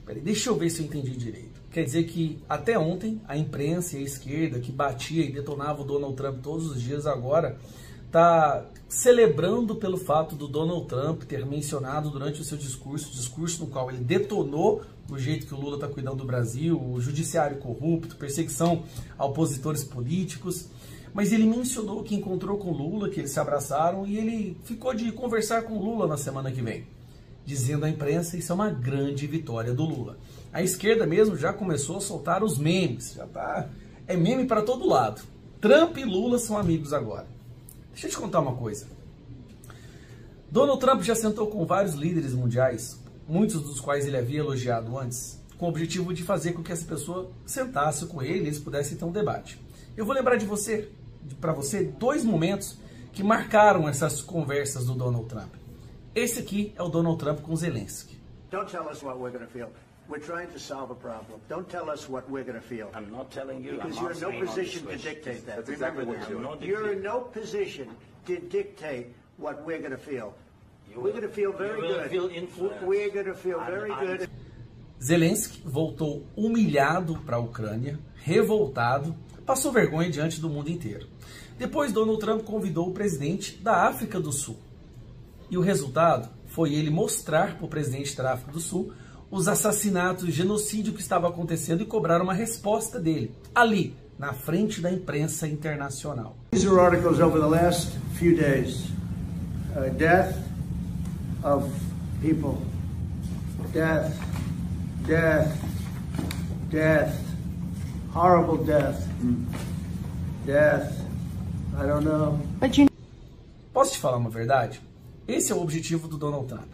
Peraí, deixa eu ver se eu entendi direito. Quer dizer que até ontem a imprensa e a esquerda que batia e detonava o Donald Trump todos os dias agora está celebrando pelo fato do Donald Trump ter mencionado durante o seu discurso no qual ele detonou o jeito que o Lula está cuidando do Brasil, o judiciário corrupto, perseguição a opositores políticos, mas ele mencionou que encontrou com o Lula, que eles se abraçaram e ele ficou de conversar com o Lula na semana que vem, dizendo à imprensa isso é uma grande vitória do Lula. A esquerda mesmo já começou a soltar os memes, é meme para todo lado. Trump e Lula são amigos agora. Deixa eu te contar uma coisa. Donald Trump já sentou com vários líderes mundiais, muitos dos quais ele havia elogiado antes, com o objetivo de fazer com que essa pessoa sentasse com ele e eles pudessem ter um debate. Eu vou lembrar para você, dois momentos que marcaram essas conversas do Donald Trump. Esse aqui é o Donald Trump com Zelensky. Don't tell us what we're going to feel. We're trying to solve a problem. Don't tell us what we're going to feel. I'm not telling you. Because you're in no position to dictate that. Remember that. You're in no position to dictate what we're going to feel. We're going to feel very good. We're going to feel very good. Zelensky voltou humilhado para a Ucrânia, revoltado, passou vergonha diante do mundo inteiro. Depois, Donald Trump convidou o presidente da África do Sul. E o resultado foi ele mostrar para o presidente da África do Sul os assassinatos, o genocídio que estava acontecendo e cobrar uma resposta dele, ali, na frente da imprensa internacional. These are articles over the last few days. Death of people. Death. Death. Death. Horrible death. Death. I don't know. Posso te falar uma verdade? Esse é o objetivo do Donald Trump.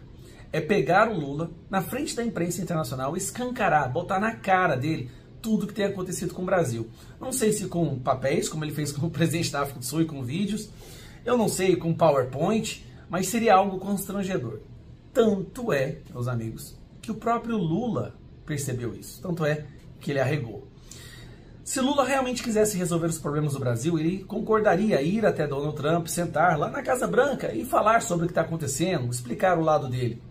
É pegar o Lula na frente da imprensa internacional, escancarar, botar na cara dele tudo que tem acontecido com o Brasil. Não sei se com papéis, como ele fez com o presidente da África do Sul e com vídeos. Eu não sei com PowerPoint, mas seria algo constrangedor. Tanto é, meus amigos, que o próprio Lula percebeu isso. Tanto é que ele arregou. Se Lula realmente quisesse resolver os problemas do Brasil, ele concordaria ir até Donald Trump, sentar lá na Casa Branca e falar sobre o que está acontecendo, explicar o lado dele.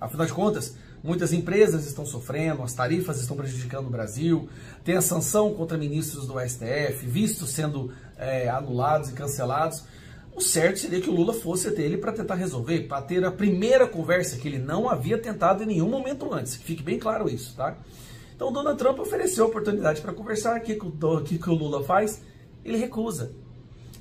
Afinal de contas, muitas empresas estão sofrendo, as tarifas estão prejudicando o Brasil, tem a sanção contra ministros do STF, vistos sendo anulados e cancelados. O certo seria que o Lula fosse até ele para tentar resolver, para ter a primeira conversa que ele não havia tentado em nenhum momento antes, que fique bem claro isso, tá? Então o Donald Trump ofereceu a oportunidade para conversar. O que o Lula faz? Ele recusa.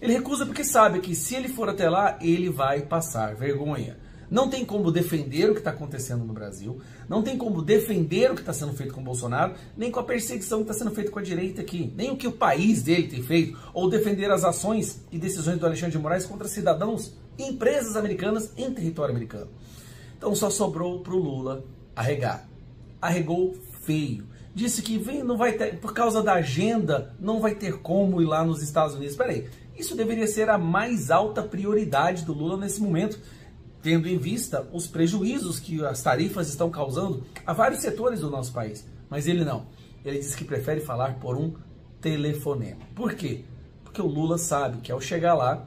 Ele recusa porque sabe que se ele for até lá, ele vai passar vergonha. Não tem como defender o que está acontecendo no Brasil, não tem como defender o que está sendo feito com o Bolsonaro, nem com a perseguição que está sendo feita com a direita aqui, nem o que o país dele tem feito, ou defender as ações e decisões do Alexandre de Moraes contra cidadãos e empresas americanas em território americano. Então só sobrou para o Lula arregar. Arregou feio. Disse que não vai ter, por causa da agenda, não vai ter como ir lá nos Estados Unidos. Espera aí, isso deveria ser a mais alta prioridade do Lula nesse momento, tendo em vista os prejuízos que as tarifas estão causando a vários setores do nosso país. Mas ele não. Ele disse que prefere falar por um telefonema. Por quê? Porque o Lula sabe que ao chegar lá,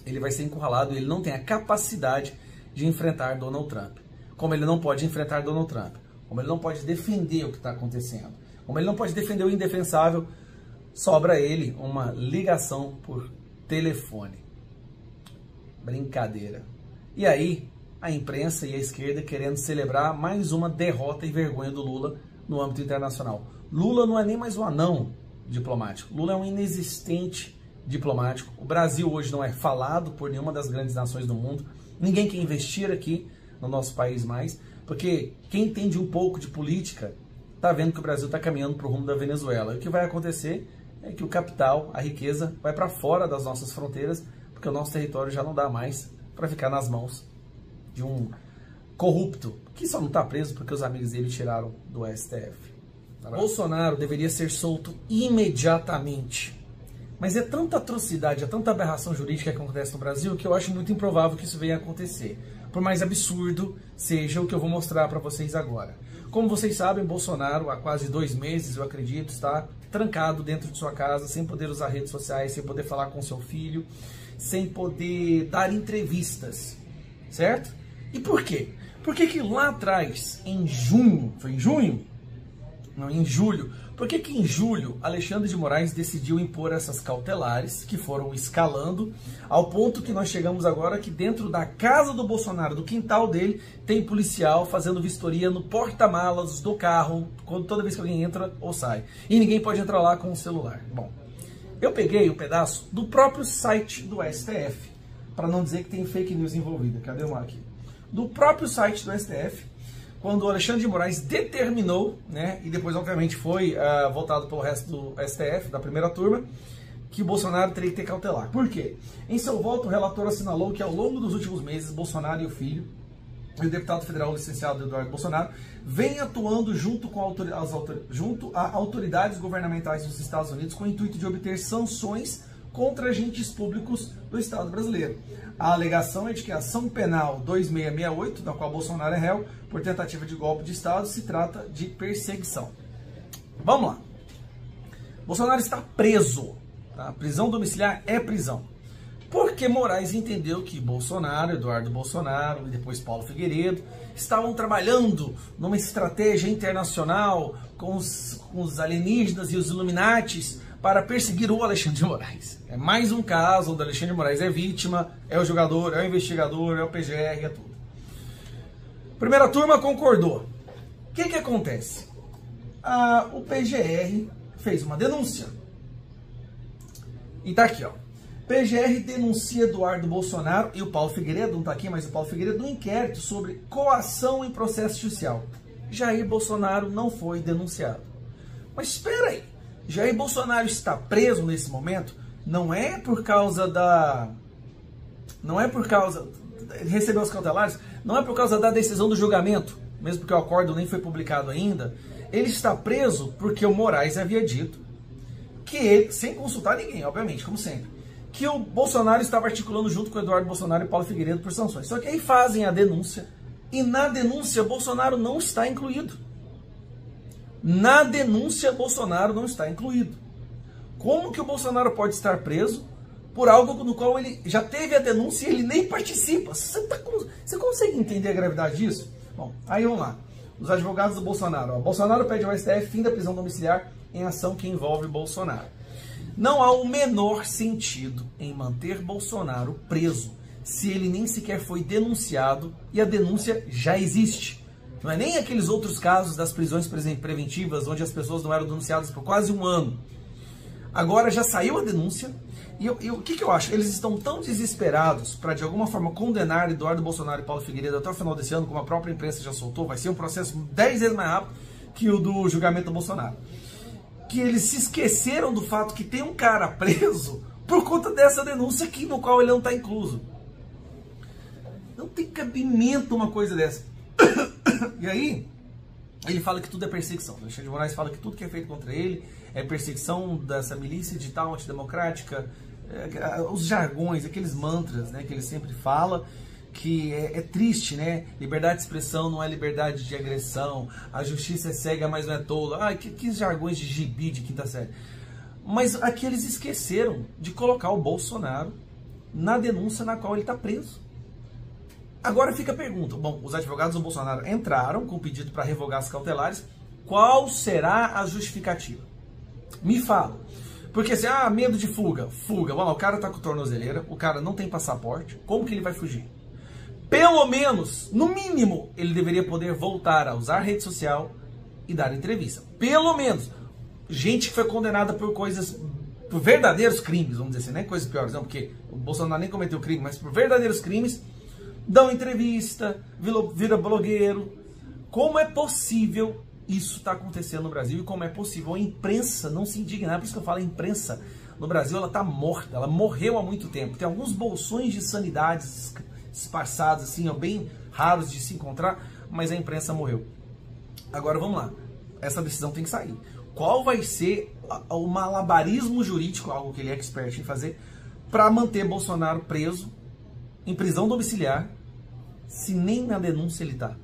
ele vai ser encurralado e ele não tem a capacidade de enfrentar Donald Trump. Como ele não pode enfrentar Donald Trump, como ele não pode defender o que está acontecendo, como ele não pode defender o indefensável, sobra a ele uma ligação por telefone. Brincadeira. E aí, a imprensa e a esquerda querendo celebrar mais uma derrota e vergonha do Lula no âmbito internacional. Lula não é nem mais um anão diplomático. Lula é um inexistente diplomático. O Brasil hoje não é falado por nenhuma das grandes nações do mundo. Ninguém quer investir aqui no nosso país mais, porque quem entende um pouco de política está vendo que o Brasil está caminhando para o rumo da Venezuela. E o que vai acontecer é que o capital, a riqueza, vai para fora das nossas fronteiras, porque o nosso território já não dá mais para ficar nas mãos de um corrupto, que só não está preso porque os amigos dele tiraram do STF. Bolsonaro deveria ser solto imediatamente. Mas é tanta atrocidade, é tanta aberração jurídica que acontece no Brasil que eu acho muito improvável que isso venha a acontecer. Por mais absurdo seja o que eu vou mostrar para vocês agora. Como vocês sabem, Bolsonaro, há quase 2 meses, eu acredito, está trancado dentro de sua casa, sem poder usar redes sociais, sem poder falar com seu filho, sem poder dar entrevistas, certo? E por quê? Por que lá atrás, em junho, foi em junho? Não, em julho. Por que em julho Alexandre de Moraes decidiu impor essas cautelares que foram escalando ao ponto que nós chegamos agora que dentro da casa do Bolsonaro, do quintal dele, tem policial fazendo vistoria no porta-malas do carro toda vez que alguém entra ou sai. E ninguém pode entrar lá com o celular. Bom, eu peguei um pedaço do próprio site do STF, para não dizer que tem fake news envolvida. Cadê uma aqui? Do próprio site do STF, quando o Alexandre de Moraes determinou, né, e depois obviamente foi votado pelo resto do STF, da primeira turma, que o Bolsonaro teria que ter cautelar. Por quê? Em seu voto, o relator assinalou que ao longo dos últimos meses, Bolsonaro e o filho, e o deputado federal licenciado Eduardo Bolsonaro, vem atuando junto a autoridades governamentais dos Estados Unidos com o intuito de obter sanções contra agentes públicos do Estado brasileiro. A alegação é de que a ação penal 2668, da qual Bolsonaro é réu, por tentativa de golpe de Estado, se trata de perseguição. Vamos lá. Bolsonaro está preso. Tá? Prisão domiciliar é prisão. Porque Moraes entendeu que Bolsonaro, Eduardo Bolsonaro e depois Paulo Figueiredo estavam trabalhando numa estratégia internacional com os alienígenas e os Illuminatis para perseguir o Alexandre de Moraes. É mais um caso onde o Alexandre de Moraes é vítima, é o jogador, é o investigador, é o PGR, é tudo. Primeira turma concordou. O que acontece? O PGR fez uma denúncia. E tá aqui, ó. PGR denuncia Eduardo Bolsonaro e o Paulo Figueiredo, não tá aqui, mas o Paulo Figueiredo, no inquérito sobre coação em processo judicial. Jair Bolsonaro não foi denunciado. Mas espera aí. Jair Bolsonaro está preso nesse momento, não é por causa recebeu os cautelares, não é por causa da decisão do julgamento, mesmo porque o acordo nem foi publicado ainda. Ele está preso porque o Moraes havia dito que ele, sem consultar ninguém, obviamente, como sempre, que o Bolsonaro estava articulando junto com o Eduardo Bolsonaro e Paulo Figueiredo por sanções. Só que aí fazem a denúncia e na denúncia Bolsonaro não está incluído. Na denúncia, Bolsonaro não está incluído. Como que o Bolsonaro pode estar preso por algo no qual ele já teve a denúncia e ele nem participa? Você consegue entender a gravidade disso? Bom, aí vamos lá. Os advogados do Bolsonaro. Bolsonaro pede ao STF fim da prisão domiciliar em ação que envolve Bolsonaro. Não há o menor sentido em manter Bolsonaro preso se ele nem sequer foi denunciado e a denúncia já existe. Não é nem aqueles outros casos das prisões preventivas, onde as pessoas não eram denunciadas por quase um ano. Agora já saiu a denúncia, e o que eu acho? Eles estão tão desesperados para, de alguma forma, condenar Eduardo Bolsonaro e Paulo Figueiredo até o final desse ano, como a própria imprensa já soltou, vai ser um processo 10 vezes mais rápido que o do julgamento do Bolsonaro. Que eles se esqueceram do fato que tem um cara preso por conta dessa denúncia aqui, no qual ele não está incluso. Não tem cabimento uma coisa dessa. E aí, ele fala que tudo é perseguição. O Alexandre de Moraes fala que tudo que é feito contra ele é perseguição dessa milícia digital antidemocrática, os jargões, aqueles mantras, né, que ele sempre fala, que é triste, né? Liberdade de expressão não é liberdade de agressão, a justiça é cega, mas não é tola. Que jargões de gibi de quinta série. Mas aqui eles esqueceram de colocar o Bolsonaro na denúncia na qual ele está preso. Agora fica a pergunta. Bom, os advogados do Bolsonaro entraram com pedido para revogar as cautelares. Qual será a justificativa? Me fala. Porque assim, medo de fuga. Fuga. Vamos lá, o cara tá com tornozeleira, o cara não tem passaporte. Como que ele vai fugir? Pelo menos, no mínimo, ele deveria poder voltar a usar rede social e dar entrevista. Pelo menos. Gente que foi condenada por coisas, por verdadeiros crimes, vamos dizer assim, nem coisas piores, não, porque o Bolsonaro nem cometeu crime, mas por verdadeiros crimes, dão entrevista, vira blogueiro. Como é possível isso estar acontecendo no Brasil e como é possível a imprensa não se indignar? Por isso que eu falo, a imprensa no Brasil, ela está morta, ela morreu há muito tempo. Tem alguns bolsões de sanidades esparçados, assim, bem raros de se encontrar, mas a imprensa morreu. Agora vamos lá, essa decisão tem que sair. Qual vai ser o malabarismo jurídico, algo que ele é expert em fazer, para manter Bolsonaro preso, em prisão domiciliar, se nem na denúncia ele está?